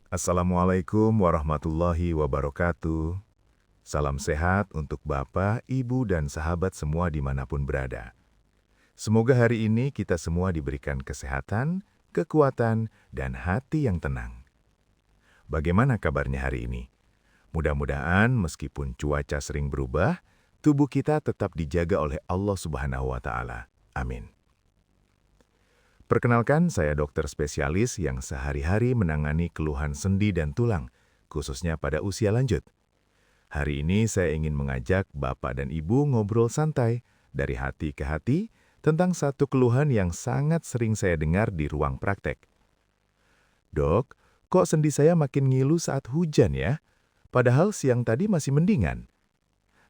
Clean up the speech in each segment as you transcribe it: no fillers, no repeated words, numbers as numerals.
Assalamualaikum warahmatullahi wabarakatuh. Salam sehat untuk Bapak, Ibu, dan sahabat semua dimanapun berada. Semoga hari ini kita semua diberikan kesehatan, kekuatan, dan hati yang tenang. Bagaimana kabarnya hari ini? Mudah-mudahan meskipun cuaca sering berubah, tubuh kita tetap dijaga oleh Allah Subhanahu wa Ta'ala. Amin. Perkenalkan, saya dokter spesialis yang sehari-hari menangani keluhan sendi dan tulang, khususnya pada usia lanjut. Hari ini saya ingin mengajak Bapak dan Ibu ngobrol santai dari hati ke hati tentang satu keluhan yang sangat sering saya dengar di ruang praktek. Dok, kok sendi saya makin ngilu saat hujan ya? Padahal siang tadi masih mendingan.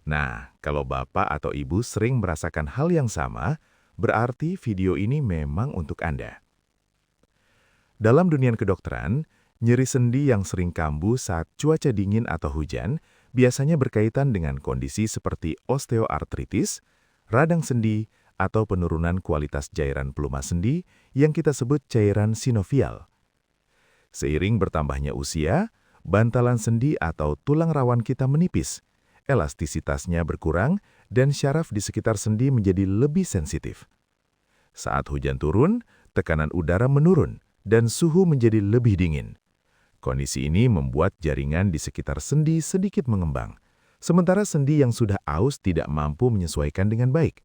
Nah, kalau Bapak atau Ibu sering merasakan hal yang sama, berarti video ini memang untuk Anda. Dalam dunia kedokteran, nyeri sendi yang sering kambuh saat cuaca dingin atau hujan biasanya berkaitan dengan kondisi seperti osteoartritis, radang sendi, atau penurunan kualitas cairan pelumas sendi yang kita sebut cairan sinovial. Seiring bertambahnya usia, bantalan sendi atau tulang rawan kita menipis, elastisitasnya berkurang, dan syaraf di sekitar sendi menjadi lebih sensitif. Saat hujan turun, tekanan udara menurun, dan suhu menjadi lebih dingin. Kondisi ini membuat jaringan di sekitar sendi sedikit mengembang, sementara sendi yang sudah aus tidak mampu menyesuaikan dengan baik.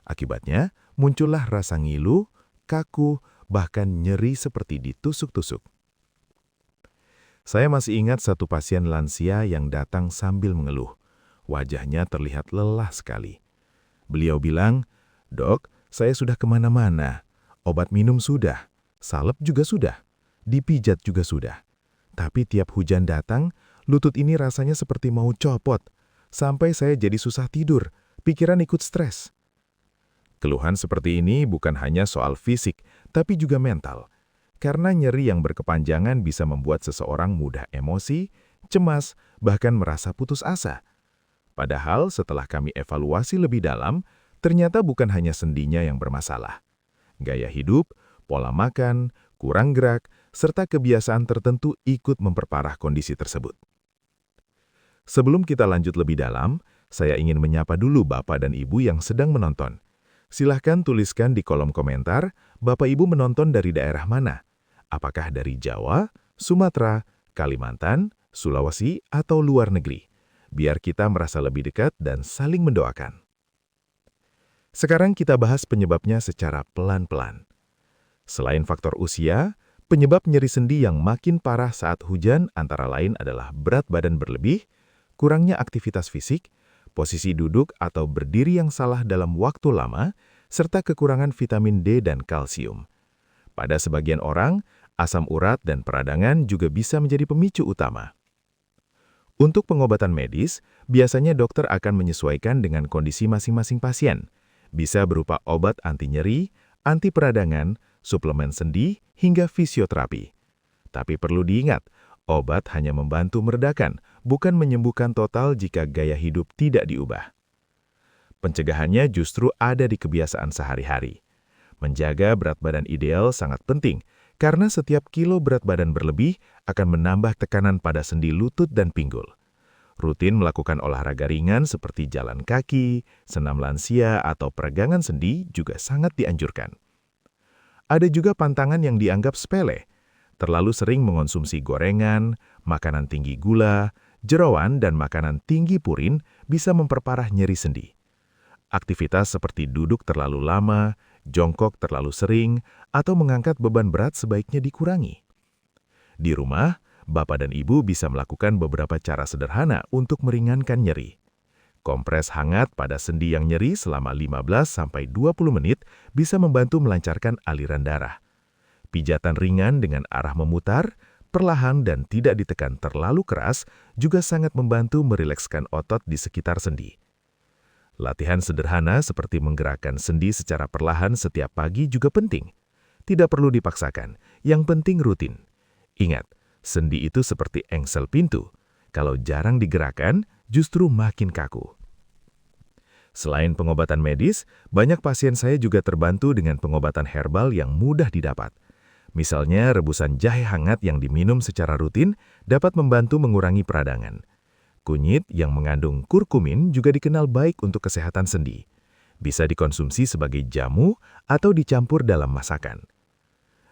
Akibatnya, muncullah rasa ngilu, kaku, bahkan nyeri seperti ditusuk-tusuk. Saya masih ingat satu pasien lansia yang datang sambil mengeluh. Wajahnya terlihat lelah sekali. Beliau bilang, "Dok, saya sudah kemana-mana. Obat minum sudah, salep juga sudah, dipijat juga sudah. Tapi tiap hujan datang, lutut ini rasanya seperti mau copot. Sampai saya jadi susah tidur, pikiran ikut stres." Keluhan seperti ini bukan hanya soal fisik, tapi juga mental. Karena nyeri yang berkepanjangan bisa membuat seseorang mudah emosi, cemas, bahkan merasa putus asa. Padahal setelah kami evaluasi lebih dalam, ternyata bukan hanya sendinya yang bermasalah. Gaya hidup, pola makan, kurang gerak, serta kebiasaan tertentu ikut memperparah kondisi tersebut. Sebelum kita lanjut lebih dalam, saya ingin menyapa dulu Bapak dan Ibu yang sedang menonton. Silahkan tuliskan di kolom komentar, Bapak Ibu menonton dari daerah mana? Apakah dari Jawa, Sumatera, Kalimantan, Sulawesi, atau luar negeri? Biar kita merasa lebih dekat dan saling mendoakan. Sekarang kita bahas penyebabnya secara pelan-pelan. Selain faktor usia, penyebab nyeri sendi yang makin parah saat hujan antara lain adalah berat badan berlebih, kurangnya aktivitas fisik, posisi duduk atau berdiri yang salah dalam waktu lama, serta kekurangan vitamin D dan kalsium. Pada sebagian orang, asam urat dan peradangan juga bisa menjadi pemicu utama. Untuk pengobatan medis, biasanya dokter akan menyesuaikan dengan kondisi masing-masing pasien. Bisa berupa obat anti nyeri, anti peradangan, suplemen sendi, hingga fisioterapi. Tapi perlu diingat, obat hanya membantu meredakan, bukan menyembuhkan total jika gaya hidup tidak diubah. Pencegahannya justru ada di kebiasaan sehari-hari. Menjaga berat badan ideal sangat penting, karena setiap kilo berat badan berlebih akan menambah tekanan pada sendi lutut dan pinggul. Rutin melakukan olahraga ringan seperti jalan kaki, senam lansia, atau peregangan sendi juga sangat dianjurkan. Ada juga pantangan yang dianggap sepele. Terlalu sering mengonsumsi gorengan, makanan tinggi gula, jeroan, dan makanan tinggi purin bisa memperparah nyeri sendi. Aktivitas seperti duduk terlalu lama, jongkok terlalu sering, atau mengangkat beban berat sebaiknya dikurangi. Di rumah, Bapak dan Ibu bisa melakukan beberapa cara sederhana untuk meringankan nyeri. Kompres hangat pada sendi yang nyeri selama 15-20 menit bisa membantu melancarkan aliran darah. Pijatan ringan dengan arah memutar, perlahan dan tidak ditekan terlalu keras juga sangat membantu merilekskan otot di sekitar sendi. Latihan sederhana seperti menggerakkan sendi secara perlahan setiap pagi juga penting. Tidak perlu dipaksakan, yang penting rutin. Ingat, sendi itu seperti engsel pintu. Kalau jarang digerakkan, justru makin kaku. Selain pengobatan medis, banyak pasien saya juga terbantu dengan pengobatan herbal yang mudah didapat. Misalnya, rebusan jahe hangat yang diminum secara rutin dapat membantu mengurangi peradangan. Kunyit yang mengandung kurkumin juga dikenal baik untuk kesehatan sendi. Bisa dikonsumsi sebagai jamu atau dicampur dalam masakan.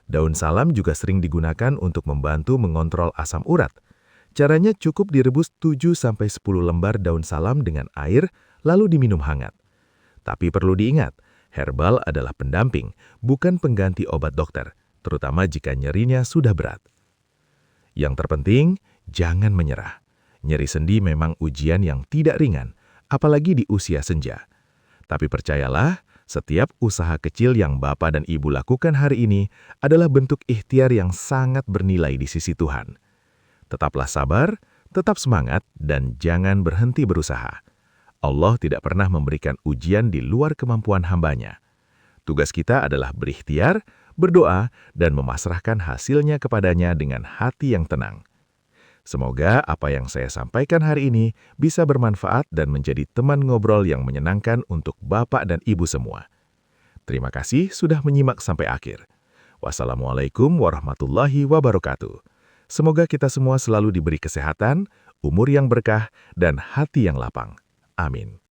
Daun salam juga sering digunakan untuk membantu mengontrol asam urat. Caranya cukup direbus 7-10 lembar daun salam dengan air, lalu diminum hangat. Tapi perlu diingat, herbal adalah pendamping, bukan pengganti obat dokter, terutama jika nyerinya sudah berat. Yang terpenting, jangan menyerah. Nyeri sendi memang ujian yang tidak ringan, apalagi di usia senja. Tapi percayalah, setiap usaha kecil yang Bapak dan Ibu lakukan hari ini adalah bentuk ikhtiar yang sangat bernilai di sisi Tuhan. Tetaplah sabar, tetap semangat, dan jangan berhenti berusaha. Allah tidak pernah memberikan ujian di luar kemampuan hambanya. Tugas kita adalah berikhtiar, berdoa, dan memasrahkan hasilnya kepadanya dengan hati yang tenang. Semoga apa yang saya sampaikan hari ini bisa bermanfaat dan menjadi teman ngobrol yang menyenangkan untuk Bapak dan Ibu semua. Terima kasih sudah menyimak sampai akhir. Wassalamualaikum warahmatullahi wabarakatuh. Semoga kita semua selalu diberi kesehatan, umur yang berkah, dan hati yang lapang. Amin.